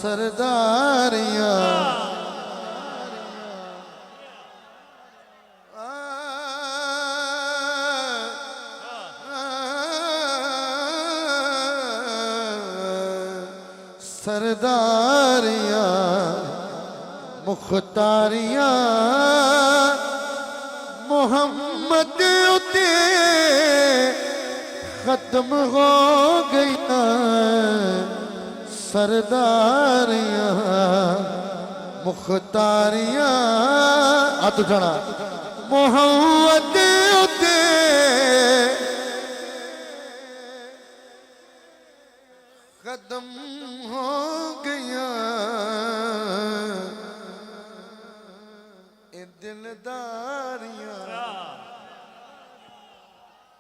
सरदारियां सरदारियां मुख्तारियां मोहम्मद उते खत्म हो गया सरदारियां मुख्तारियां हाथ उठाना मोहम्मद उते खत्म हो गया ए दिलदारियां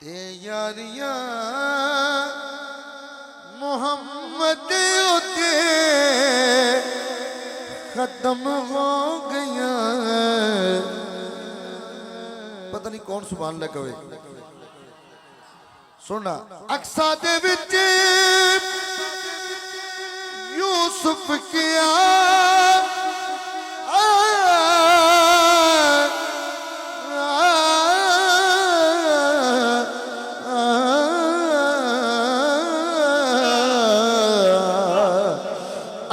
ते यारियां मोहम्मद उते खत्म हो गया। पता नहीं कौन सुभान अल्लाह कहे सुनना अक्सा दे विच यूसुफ किया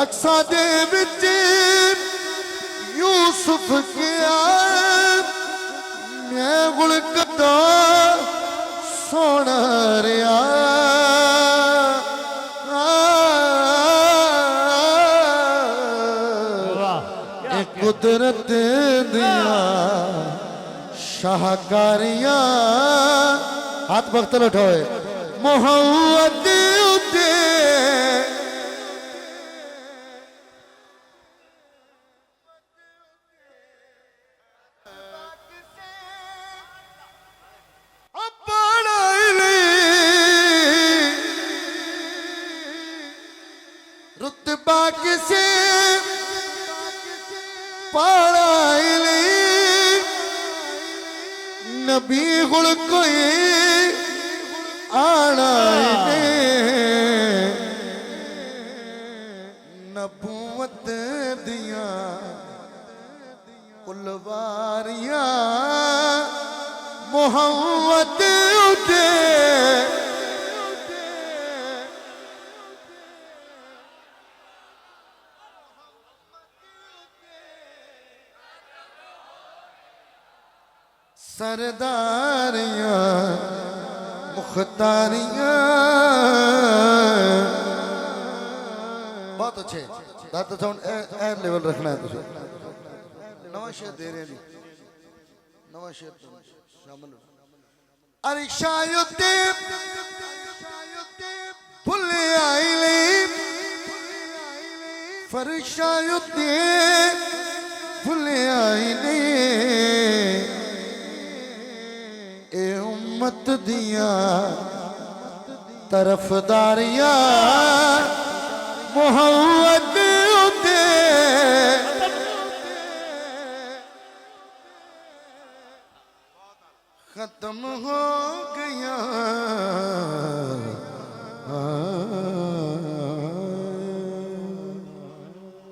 अक्सा दे विच यूसुफ किया मैं गुलकता सोना रिया कुदरत दिया शाहकारियां हाथ बख्तर उठाए मोहम्मद उते रुतबा किसे पाड़ाइली नबी गुल कोई आना नबूवत दिया कुलवारियां मोहम्मद उठे सरदारियां मुख्तारियां बहुत अच्छे दाता साउंड ए लेवल रखना है तुझे नवा शेर दे रहे हैं जी नवा शेर शामिल अरिशायुते फुले आईले फरिशायुते फुले आईले ए उम्मत दिया तरफदारियां मोहम्मद उते खत्म हो गया